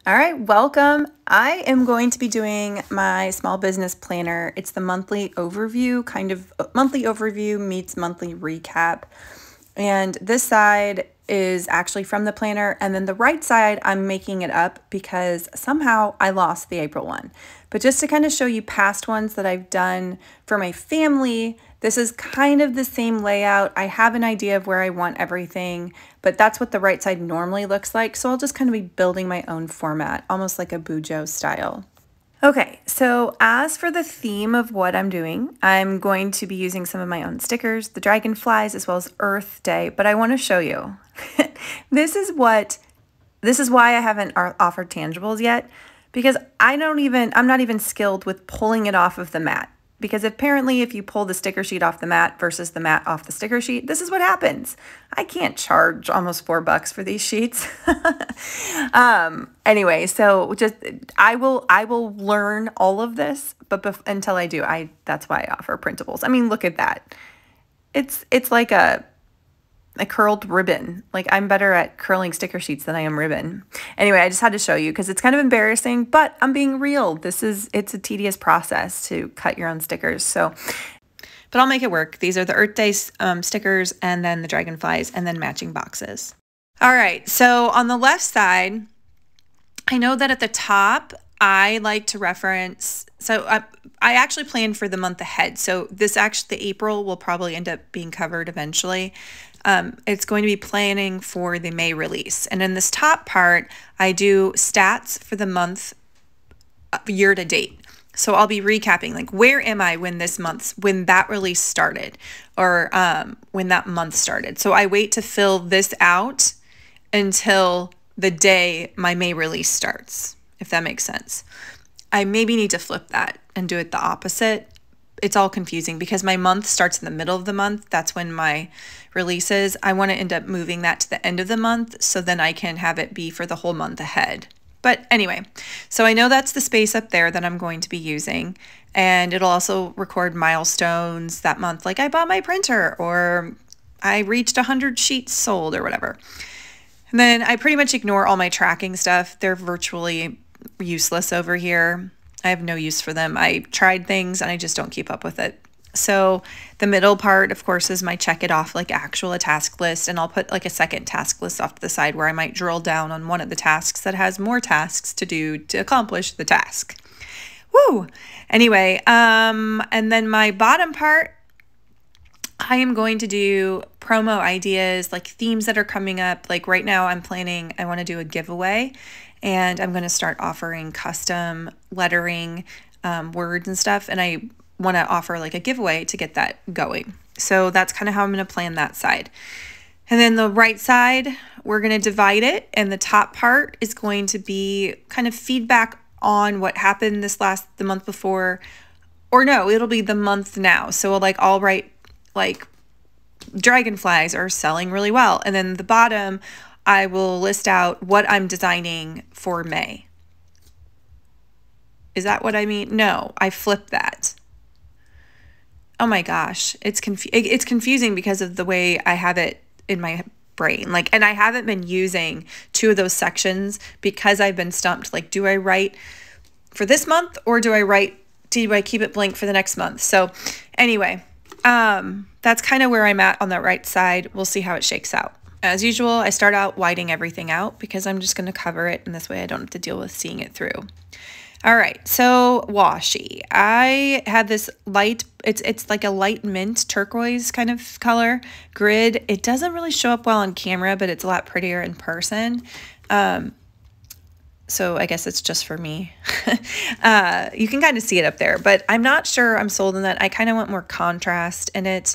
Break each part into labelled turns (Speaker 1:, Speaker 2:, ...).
Speaker 1: All right, welcome. I am going to be doing my small business planner. It's the monthly overview, kind of monthly overview meets monthly recap. And this side is actually from the planner, and then the right side, I'm making it up because somehow I lost the April one. But just to kind of show you past ones that I've done for my family, this is kind of the same layout. I have an idea of where I want everything, but that's what the right side normally looks like. So I'll just kind of be building my own format, almost like a Bujo style. Okay, so as for the theme of what I'm doing, I'm going to be using some of my own stickers, the dragonflies, as well as Earth Day, but I want to show you. This is why I haven't offered tangibles yet, because I'm not even skilled with pulling it off of the mat. Because apparently if you pull the sticker sheet off the mat versus the mat off the sticker sheet, this is what happens. I can't charge almost $4 for these sheets. Anyway, so just I will learn all of this, but until I do, that's why I offer printables. I mean, look at that. It's like a curled ribbon. Like, I'm better at curling sticker sheets than I am ribbon. Anyway, I just had to show you because it's kind of embarrassing, but I'm being real. It's a tedious process to cut your own stickers. So, but I'll make it work. These are the Earth Day stickers, and then the dragonflies, and then matching boxes. All right, so on the left side, I know that at the top, I like to reference, so I actually planned for the month ahead. So the April will probably end up being covered eventually. It's going to be planning for the May release. And in this top part, I do stats for the month year to date. So I'll be recapping, like, where am I when that release started, or when that month started. So I wait to fill this out until the day my May release starts, if that makes sense. I maybe need to flip that and do it the opposite. It's all confusing because my month starts in the middle of the month. That's when my release is. I want to end up moving that to the end of the month, so then I can have it be for the whole month ahead. But anyway, so I know that's the space up there that I'm going to be using, and it'll also record milestones that month, like I bought my printer, or I reached 100 sheets sold, or whatever. And then I pretty much ignore all my tracking stuff. They're virtually useless over here. I have no use for them. I tried things and I just don't keep up with it. So the middle part, of course, is my check it off, like actual task list. And I'll put like a second task list off to the side where I might drill down on one of the tasks that has more tasks to do to accomplish the task. Woo! Anyway, and then my bottom part, I am going to do promo ideas, like themes that are coming up. Like right now I'm planning, I want to do a giveaway, and I'm going to start offering custom lettering, words and stuff. And I want to offer like a giveaway to get that going. So that's kind of how I'm going to plan that side. And then the right side, we're going to divide it. And the top part is going to be kind of feedback on what happened the month before, or no, it'll be the month now. So like I'll write like dragonflies are selling really well. And then the bottom, I will list out what I'm designing for May. Is that what I mean? No, I flipped that. Oh my gosh, it's confusing because of the way I have it in my brain. Like, and I haven't been using two of those sections because I've been stumped. Like, do I write for this month, or do I keep it blank for the next month? So anyway, that's kind of where I'm at on that right side. We'll see how it shakes out. As usual, I start out whiting everything out because I'm just going to cover it, and this way I don't have to deal with seeing it through. All right, so washi. I have this light, it's like a light mint turquoise kind of color grid. It doesn't really show up well on camera, but it's a lot prettier in person. So I guess it's just for me. You can kind of see it up there, but I'm not sure I'm sold on that. I kind of want more contrast in it.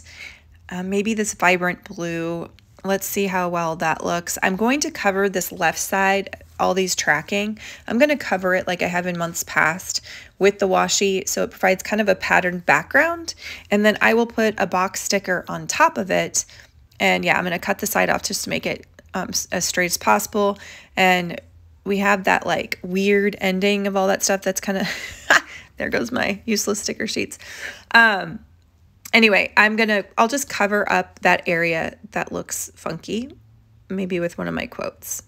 Speaker 1: Maybe this vibrant blue. Let's see how well that looks. I'm going to cover this left side, all these tracking. I'm going to cover it like I have in months past with the washi, so it provides kind of a patterned background. And then I will put a box sticker on top of it. And yeah, I'm going to cut the side off just to make it as straight as possible. And we have that like weird ending of all that stuff that's kind of, there goes my useless sticker sheets. Anyway, I'll just cover up that area that looks funky, maybe with one of my quotes.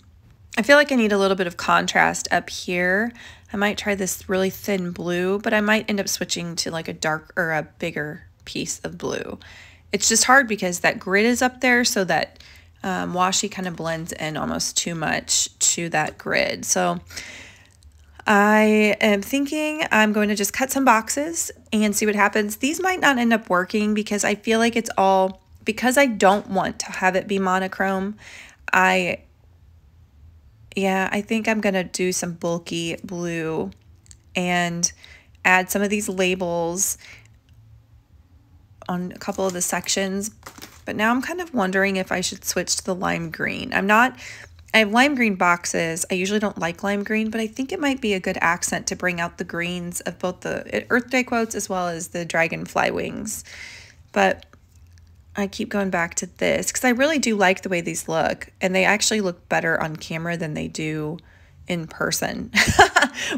Speaker 1: I feel like I need a little bit of contrast up here. I might try this really thin blue, but I might end up switching to like a dark or a bigger piece of blue. It's just hard because that grid is up there, so that washi kind of blends in almost too much to that grid. So I am thinking I'm going to just cut some boxes and see what happens. These might not end up working because I feel like it's all, because I don't want to have it be monochrome. I think I'm gonna do some bulky blue and add some of these labels on a couple of the sections. But now I'm kind of wondering if I should switch to the lime green. I have lime green boxes. I usually don't like lime green, but I think it might be a good accent to bring out the greens of both the Earth Day quotes as well as the dragonfly wings. But I keep going back to this because I really do like the way these look, and they actually look better on camera than they do in person,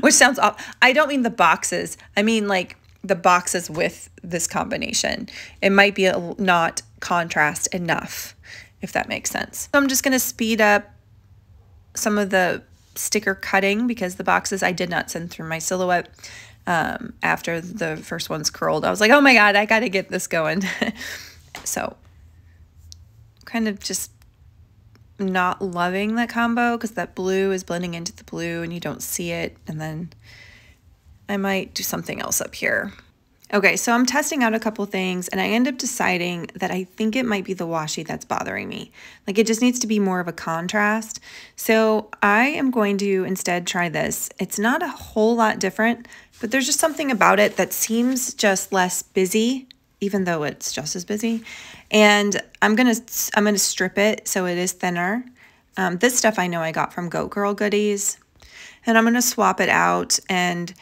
Speaker 1: which sounds off. I don't mean the boxes. I mean like the boxes with this combination. It might be not contrast enough, if that makes sense. So I'm just going to speed up some of the sticker cutting because the boxes I did not send through my Silhouette after the first one's curled. I was like, oh my God, I got to get this going. So kind of just not loving that combo because that blue is blending into the blue and you don't see it. And then I might do something else up here. Okay, so I'm testing out a couple things and I end up deciding that I think it might be the washi that's bothering me. Like it just needs to be more of a contrast. So I am going to instead try this. It's not a whole lot different, but there's just something about it that seems just less busy, even though it's just as busy. And I'm gonna strip it so it is thinner. This stuff I know I got from Goat Girl Goodies. And I'm gonna swap it out and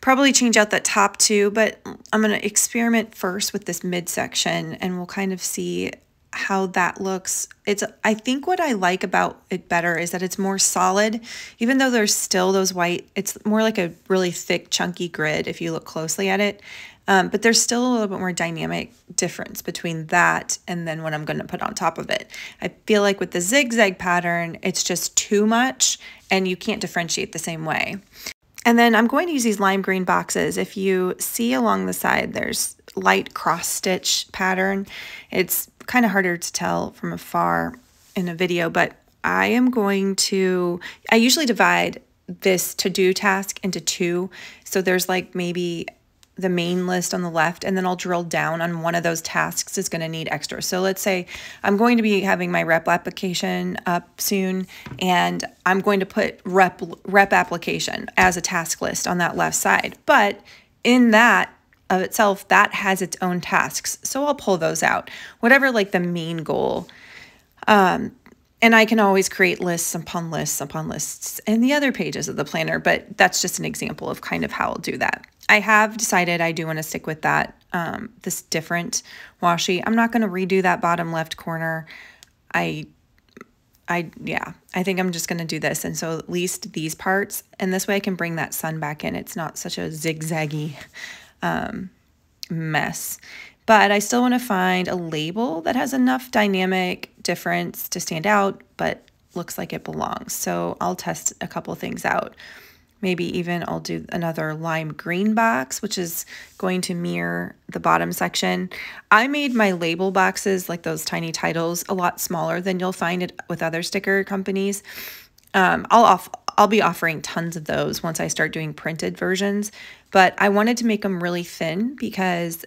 Speaker 1: probably change out that top too, but I'm gonna experiment first with this midsection and we'll kind of see how that looks. I think what I like about it better is that it's more solid, even though there's still those white, it's more like a really thick, chunky grid if you look closely at it. But there's still a little bit more dynamic difference between that and then what I'm going to put on top of it. I feel like with the zigzag pattern, it's just too much and you can't differentiate the same way. And then I'm going to use these lime green boxes. If you see along the side, there's light cross stitch pattern. It's kind of harder to tell from afar in a video, but I usually divide this to-do task into two. So there's like maybe the main list on the left, and then I'll drill down on one of those tasks is going to need extra. So let's say I'm going to be having my rep application up soon, and I'm going to put rep application as a task list on that left side. But in that of itself, that has its own tasks. So I'll pull those out, whatever like the main goal. And I can always create lists upon lists upon lists in the other pages of the planner, but that's just an example of kind of how I'll do that. I have decided I do want to stick with that, this different washi. I'm not going to redo that bottom left corner. Yeah, I think I'm just going to do this. And so at least these parts, and this way I can bring that sun back in. It's not such a zigzaggy mess. But I still want to find a label that has enough dynamic difference to stand out, but looks like it belongs. So I'll test a couple things out. Maybe even I'll do another lime green box, which is going to mirror the bottom section. I made my label boxes, like those tiny titles, a lot smaller than you'll find it with other sticker companies. I'll be offering tons of those once I start doing printed versions, but I wanted to make them really thin because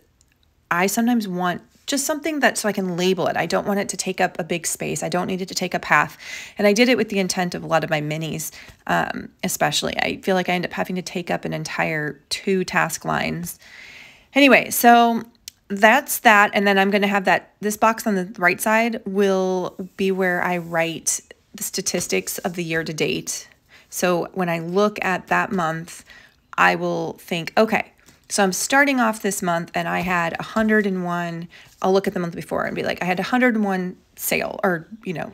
Speaker 1: I sometimes want just something that so I can label it. I don't want it to take up a big space. I don't need it to take up half. And I did it with the intent of a lot of my minis, especially. I feel like I end up having to take up an entire 2 task lines. Anyway, so that's that. And then I'm going to have this box on the right side will be where I write the statistics of the year to date. So when I look at that month, I will think, okay, so I'm starting off this month and I had 101. I'll look at the month before and be like, I had 101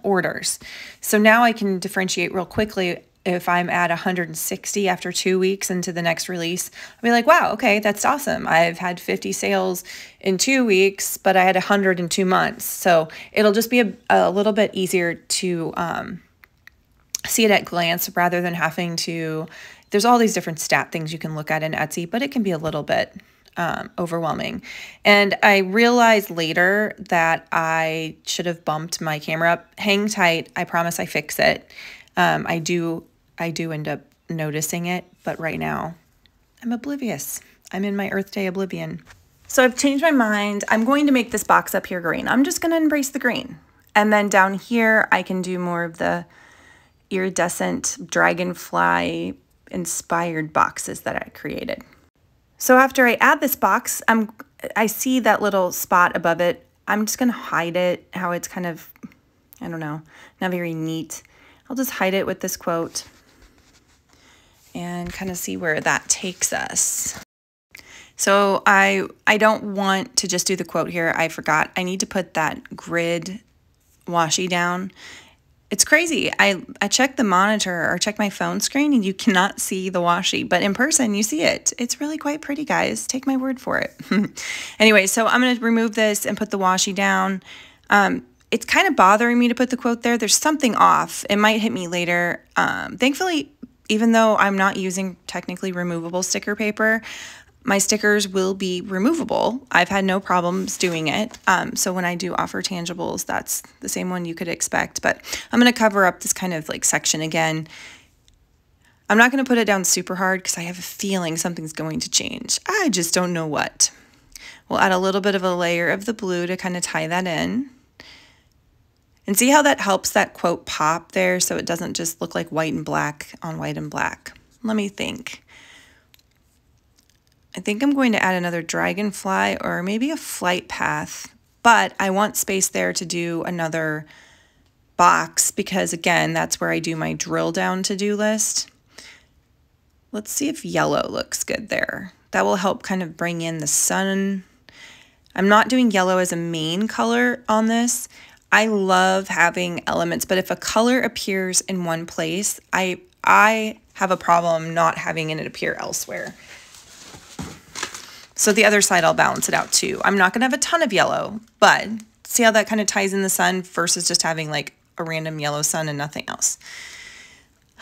Speaker 1: orders. So now I can differentiate real quickly. If I'm at 160 after 2 weeks into the next release, I'll be like, wow, okay, that's awesome. I've had 50 sales in 2 weeks, but I had 100 in 2 months. So it'll just be a little bit easier to see it at glance rather than having to, there's all these different stat things you can look at in Etsy, but it can be a little bit overwhelming. And I realized later that I should have bumped my camera up. Hang tight. I promise I fix it. I do end up noticing it, but right now I'm oblivious. I'm in my Earth Day oblivion. So I've changed my mind. I'm going to make this box up here green. I'm just going to embrace the green. And then down here, I can do more of the iridescent dragonfly inspired boxes that I created. So after I add this box, I see that little spot above it. I'm just going to hide it, how it's kind of, I don't know, not very neat. I'll just hide it with this quote and kind of see where that takes us. So I don't want to just do the quote here. I forgot. I need to put that grid washi down. It's crazy. I checked the monitor or checked my phone screen and you cannot see the washi, but in person you see it. It's really quite pretty, guys. Take my word for it. Anyway, so I'm going to remove this and put the washi down. It's kind of bothering me to put the quote there. There's something off. It might hit me later. Thankfully, even though I'm not using technically removable sticker paper, my stickers will be removable. I've had no problems doing it. So when I do offer tangibles, that's the same one you could expect. But I'm going to cover up this kind of like section again. I'm not going to put it down super hard because I have a feeling something's going to change. I just don't know what. We'll add a little bit of a layer of the blue to kind of tie that in. And see how that helps that quote pop there so it doesn't just look like white and black on white and black. Let me think. I think I'm going to add another dragonfly or maybe a flight path, but I want space there to do another box because again, that's where I do my drill down to-do list. Let's see if yellow looks good there. That will help kind of bring in the sun. I'm not doing yellow as a main color on this. I love having elements, but if a color appears in one place, I have a problem not having it appear elsewhere. So the other side, I'll balance it out too. I'm not going to have a ton of yellow, but see how that kind of ties in the sun versus just having like a random yellow sun and nothing else.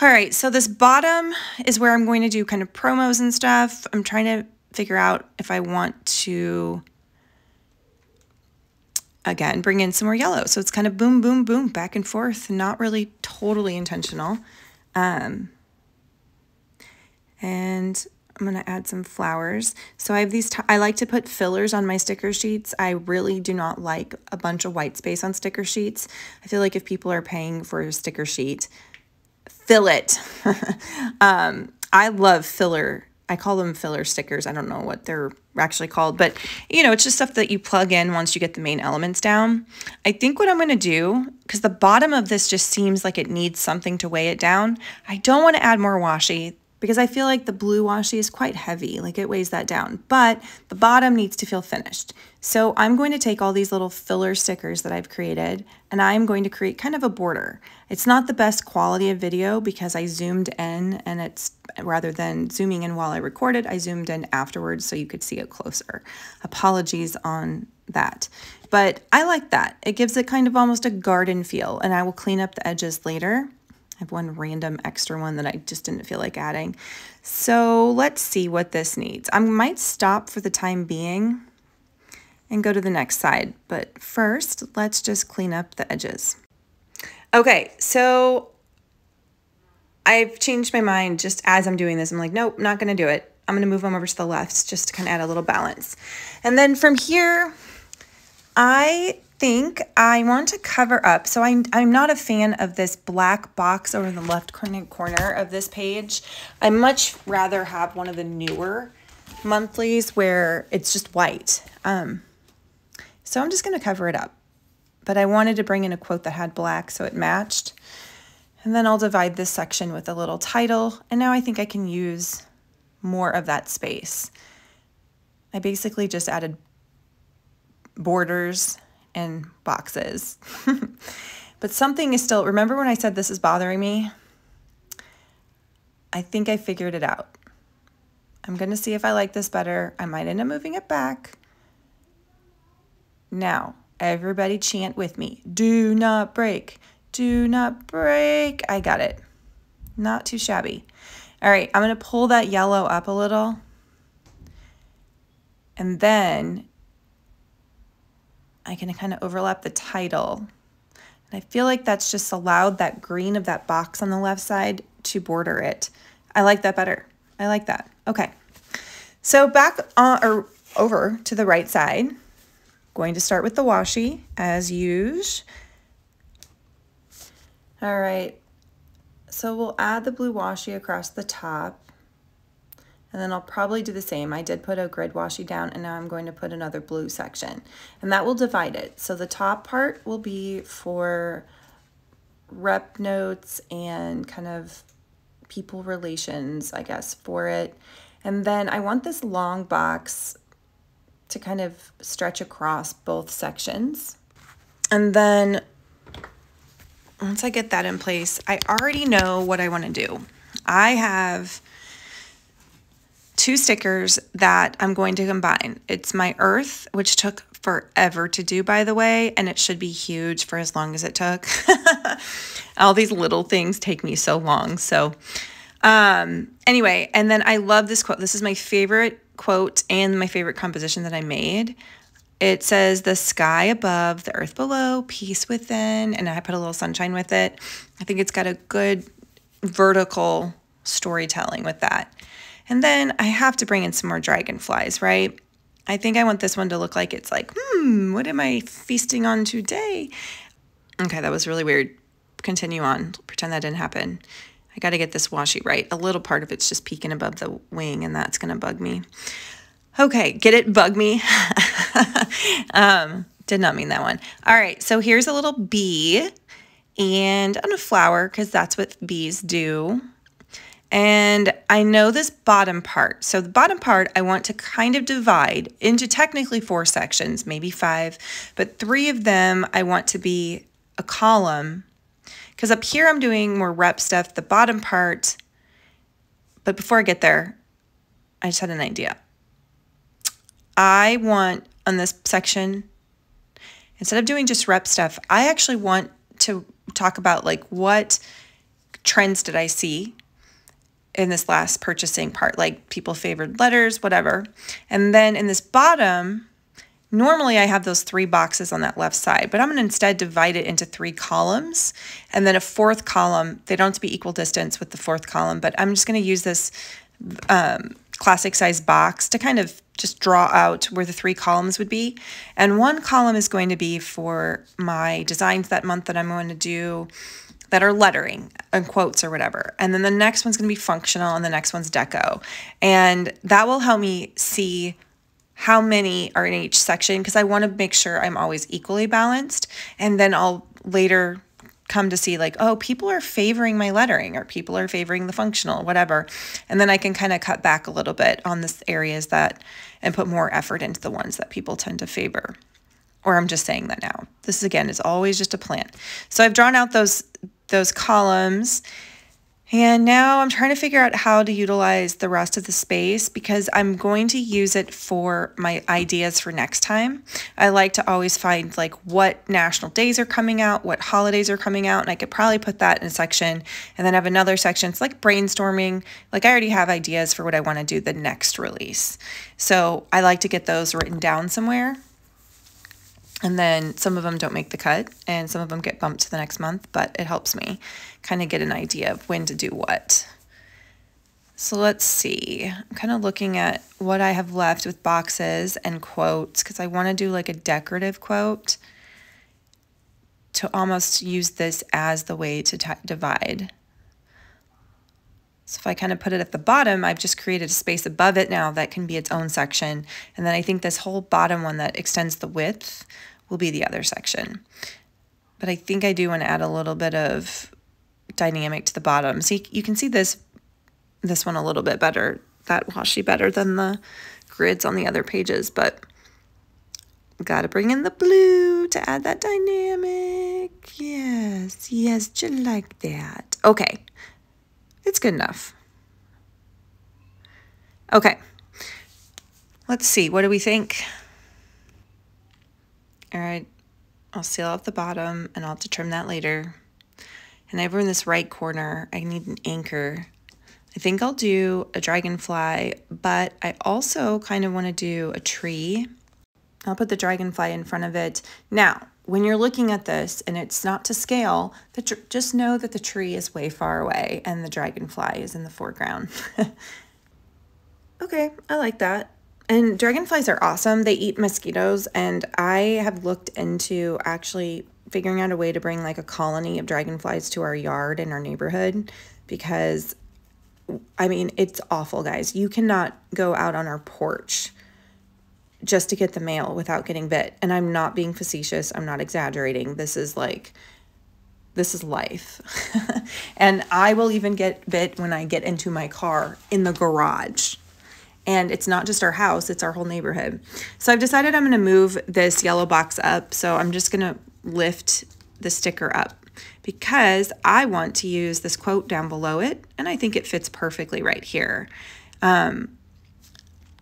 Speaker 1: All right, so this bottom is where I'm going to do kind of promos and stuff. I'm trying to figure out if I want to, again, bring in some more yellow. So it's kind of boom, boom, boom, back and forth, not really totally intentional. And I'm going to add some flowers. So I have these, I like to put fillers on my sticker sheets. I really do not like a bunch of white space on sticker sheets. I feel like if people are paying for a sticker sheet, fill it. I love filler. I call them filler stickers. I don't know what they're actually called, but you know, it's just stuff that you plug in once you get the main elements down. I think what I'm going to do, because the bottom of this just seems like it needs something to weigh it down. I don't want to add more washi, because I feel like the blue washi is quite heavy, like it weighs that down, but the bottom needs to feel finished. So I'm going to take all these little filler stickers that I've created and I'm going to create kind of a border. It's not the best quality of video because I zoomed in and it's, rather than zooming in while I recorded, I zoomed in afterwards so you could see it closer. Apologies on that. But I like that. It gives it kind of almost a garden feel and I will clean up the edges later. I have one random extra one that I just didn't feel like adding. So let's see what this needs. I might stop for the time being and go to the next side. But first, let's just clean up the edges. Okay, so I've changed my mind just as I'm doing this. I'm like, nope, not going to do it. I'm going to move them over to the left just to kind of add a little balance. And then from here, I think I want to cover up. So I'm not a fan of this black box over in the left corner of this page. I much rather have one of the newer monthlies where it's just white. So I'm just going to cover it up. But I wanted to bring in a quote that had black so it matched. And then I'll divide this section with a little title. And now I think I can use more of that space. I basically just added borders and boxes. But something is still, remember when I said this is bothering me? I think I figured it out. I'm going to see if I like this better. I might end up moving it back. Now, everybody chant with me. Do not break. Do not break. I got it. Not too shabby. All right, I'm going to pull that yellow up a little. And then I can kind of overlap the title. And I feel like that's just allowed that green of that box on the left side to border it. I like that better. I like that. Okay. So back on, or over to the right side, going to start with the washi as usual. All right. So we'll add the blue washi across the top. And then I'll probably do the same. I did put a grid washi down, and now I'm going to put another blue section. And that will divide it. So the top part will be for rep notes and kind of people relations, I guess, for it. And then I want this long box to kind of stretch across both sections. And then once I get that in place, I already know what I want to do. I have 2 stickers that I'm going to combine. It's my earth, which took forever to do, by the way, and it should be huge for as long as it took. All these little things take me so long. So anyway, and then I love this quote. This is my favorite quote and my favorite composition that I made. It says, "The sky above, the earth below, peace within," and I put a little sunshine with it. I think it's got a good vertical storytelling with that. And then I have to bring in some more dragonflies, right? I think I want this one to look like it's like, what am I feasting on today? Okay, that was really weird. Continue on. Pretend that didn't happen. I got to get this washi right. A little part of it's just peeking above the wing, and that's going to bug me. Okay, get it? Bug me. Did not mean that one. All right, so here's a little bee and a flower, because that's what bees do. And I know this bottom part. So the bottom part, I want to kind of divide into technically 4 sections, maybe 5, but 3 of them I want to be a column, because up here I'm doing more rep stuff, the bottom part. But before I get there, I just had an idea. I want on this section, instead of doing just rep stuff, I actually want to talk about like what trends did I see in this last purchasing part, like people favored letters, whatever. And then in this bottom, normally I have those 3 boxes on that left side, but I'm going to instead divide it into 3 columns. And then a 4th column, they don't have to be equal distance with the 4th column, but I'm just going to use this classic size box to kind of just draw out where the 3 columns would be. And 1 column is going to be for my designs that month that I'm going to do that are lettering and quotes or whatever. And then the next one's going to be functional, and the next one's deco. And that will help me see how many are in each section, because I want to make sure I'm always equally balanced. And then I'll later come to see like, oh, people are favoring my lettering, or people are favoring the functional, whatever. And then I can kind of cut back a little bit on the areas that, and put more effort into the ones that people tend to favor. Or I'm just saying that now. This again is always just a plan. So I've drawn out those columns, and now I'm trying to figure out how to utilize the rest of the space, because I'm going to use it for my ideas for next time. I like to always find like what national days are coming out, what holidays are coming out, and I could probably put that in a section and then have another section. It's like brainstorming. Like I already have ideas for what I want to do the next release. So I like to get those written down somewhere. And then some of them don't make the cut, and some of them get bumped to the next month, but it helps me kind of get an idea of when to do what. So let's see. I'm kind of looking at what I have left with boxes and quotes, because I want to do like a decorative quote to almost use this as the way to divide. So if I kind of put it at the bottom, I've just created a space above it now that can be its own section. And then I think this whole bottom one that extends the width will be the other section. But I think I do want to add a little bit of dynamic to the bottom. So you can see this one a little bit better, that washi better than the grids on the other pages, but got to bring in the blue to add that dynamic. Yes, yes, just like that. Okay. It's good enough. Okay, let's see. What do we think? All right, I'll seal off the bottom, and I'll have to trim that later. And over in this right corner, I need an anchor. I think I'll do a dragonfly, but I also kind of want to do a tree. I'll put the dragonfly in front of it. Now, when you're looking at this and it's not to scale, just know that the tree is way far away and the dragonfly is in the foreground. Okay, I like that. And dragonflies are awesome. They eat mosquitoes, and I have looked into actually figuring out a way to bring like a colony of dragonflies to our yard in our neighborhood, because I mean, it's awful, guys. You cannot go out on our porch just to get the mail without getting bit. And I'm not being facetious. I'm not exaggerating. This is life. And I will even get bit when I get into my car in the garage. And it's not just our house, it's our whole neighborhood. So I've decided I'm gonna move this yellow box up. So I'm just gonna lift the sticker up because I want to use this quote down below it. And I think it fits perfectly right here. Let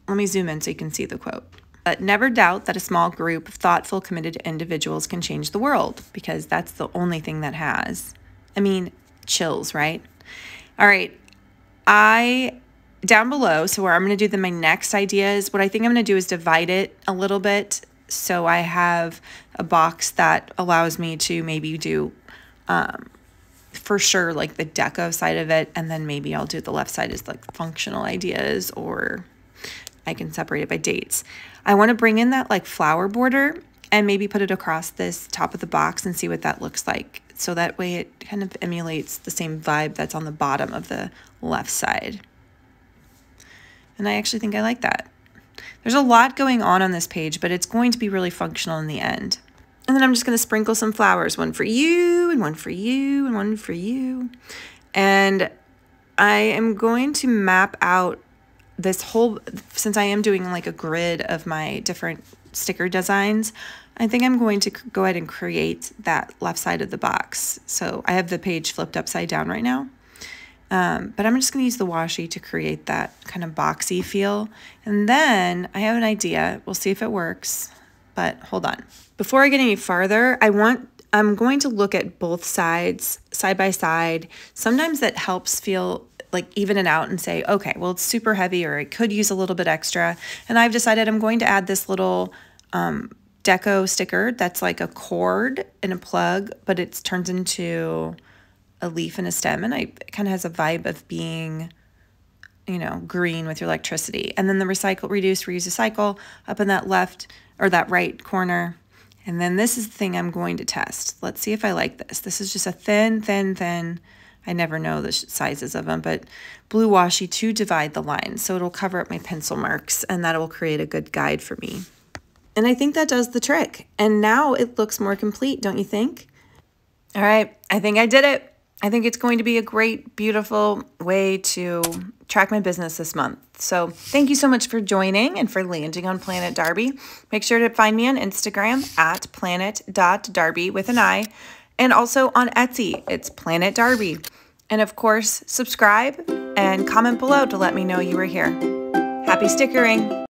Speaker 1: me zoom in so you can see the quote. But never doubt that a small group of thoughtful, committed individuals can change the world, because that's the only thing that has. I mean, chills, right? All right, down below, so where I'm going to do my next idea is, what I think I'm going to do is divide it a little bit. So I have a box that allows me to maybe do, for sure, like the deco side of it. And then maybe I'll do the left side as like functional ideas, or I can separate it by dates. I want to bring in that like flower border and maybe put it across this top of the box and see what that looks like. So that way it kind of emulates the same vibe that's on the bottom of the left side. And I actually think I like that. There's a lot going on this page, but it's going to be really functional in the end. And then I'm just going to sprinkle some flowers, one for you and one for you and one for you. And I am going to map out this whole, since I am doing like a grid of my different sticker designs, I think I'm going to go ahead and create that left side of the box. So I have the page flipped upside down right now. But I'm just going to use the washi to create that kind of boxy feel. And then I have an idea. We'll see if it works, but hold on. Before I get any farther, I'm going to look at both sides side by side. Sometimes that helps feel like even it out and say, okay, well, it's super heavy, or it could use a little bit extra. And I've decided I'm going to add this little deco sticker that's like a cord and a plug, but it turns into a leaf and a stem, and it kind of has a vibe of being, you know, green with your electricity. And then the recycle, reduce, reuse, recycle up in that left or that right corner. And then this is the thing I'm going to test. Let's see if I like this. This is just a thin, I never know the sizes of them, but blue washi to divide the lines. So it'll cover up my pencil marks, and that will create a good guide for me. And I think that does the trick. And now it looks more complete, don't you think? All right, I think I did it. I think it's going to be a great, beautiful way to track my business this month. So thank you so much for joining and for landing on Planet Darby. Make sure to find me on Instagram at planet.darby with an I, and also on Etsy, it's Planet Darby. And of course, subscribe and comment below to let me know you were here. Happy stickering!